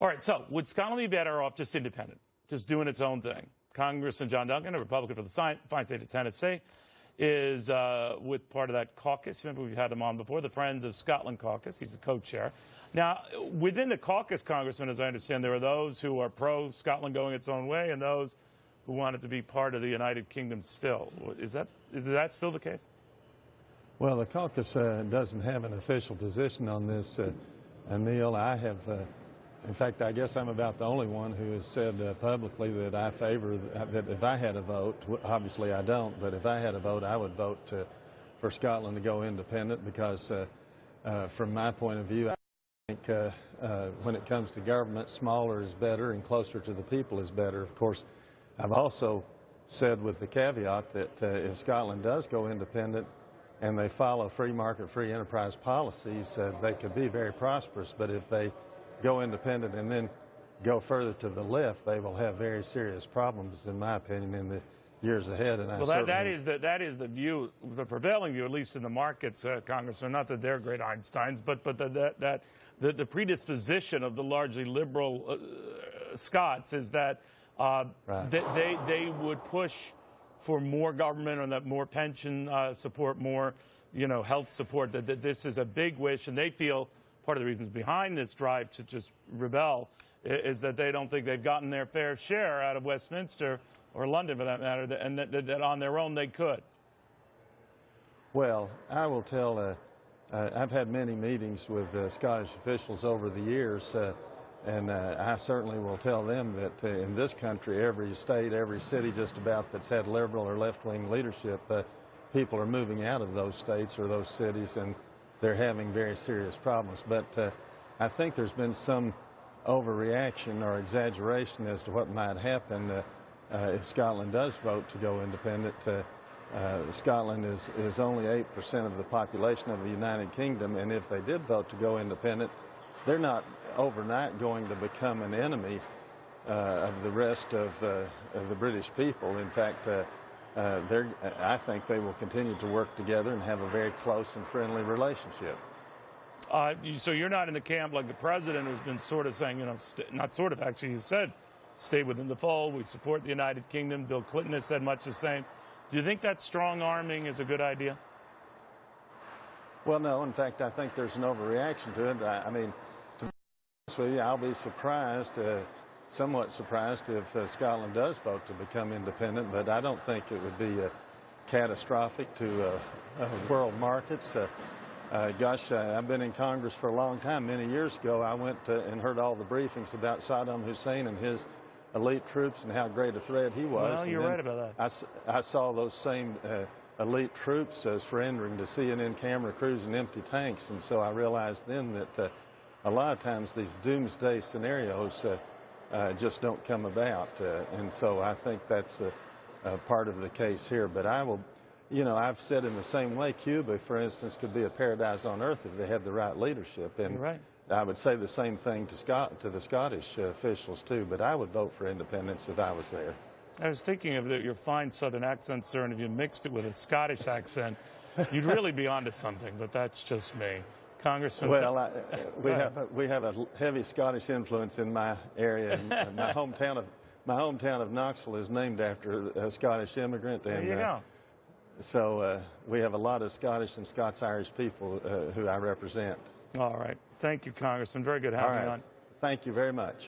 All right, so would Scotland be better off just independent, just doing its own thing? Congressman John Duncan, a Republican for the fine state of Tennessee, is with part of that caucus. Remember, we've had him on before, the Friends of Scotland caucus. He's the co-chair. Now, within the caucus, Congressman, as I understand, there are those who are pro-Scotland going its own way and those who want it to be part of the United Kingdom still. Is that still the case? Well, the caucus doesn't have an official position on this, Neil. I have, in fact, I guess I'm about the only one who has said publicly that I favor, that if I had a vote, obviously I don't, but if I had a vote, I would vote for Scotland to go independent because from my point of view, I think when it comes to government, smaller is better and closer to the people is better. Of course, I've also said with the caveat that if Scotland does go independent and they follow free market, free enterprise policies, they could be very prosperous. But if they go independent and then go further to the left, they will have very serious problems, in my opinion, in the years ahead. And well, that is the view, the prevailing view, at least in the markets, Congressman. Not that they're great Einsteins, but the predisposition of the largely liberal Scots is that they would push for more government, or that more pension support, more health support. That this is a big wish, and they feel part of the reasons behind this drive to just rebel is that they don't think they've gotten their fair share out of Westminster or London, for that matter, and that on their own they could. Well, I will tell. I've had many meetings with Scottish officials over the years, and I certainly will tell them that in this country, every state, every city just about that's had liberal or left-wing leadership, people are moving out of those states or those cities, and they're having very serious problems. But I think there's been some overreaction or exaggeration as to what might happen if Scotland does vote to go independent. Scotland is only 8% of the population of the United Kingdom, and if they did vote to go independent, they're not overnight going to become an enemy of the rest of the British people. In fact, I think they will continue to work together and have a very close and friendly relationship. So you're not in the camp like the president, who's been sort of saying, not sort of, actually, he said, stay within the fold, we support the United Kingdom. Bill Clinton has said much the same. Do you think that strong arming is a good idea? Well, no. In fact, I think there's an overreaction to it. I mean, to be honest with you, I'll be surprised, somewhat surprised, if Scotland does vote to become independent, but I don't think it would be catastrophic to world markets. Gosh, I've been in Congress for a long time. Many years ago, I went and heard all the briefings about Saddam Hussein and his elite troops and how great a threat he was. Well, you're right about that. I saw those same elite troops surrendering to CNN camera crews and empty tanks, and so I realized then that a lot of times these doomsday scenarios just don't come about, and so I think that's part of the case here. But I will, I've said in the same way, Cuba, for instance, could be a paradise on earth if they had the right leadership. And you're right. I would say the same thing to the Scottish officials too, but I would vote for independence if I was there. I was thinking of your fine Southern accent, sir, and if you mixed it with a Scottish accent, you'd really be onto something, but that's just me. Congressman. Well, we have a heavy Scottish influence in my area. And my hometown of Knoxville is named after a Scottish immigrant. And, there you go. So we have a lot of Scottish and Scots-Irish people who I represent. All right. Thank you, Congressman. Very good having you on. Thank you very much.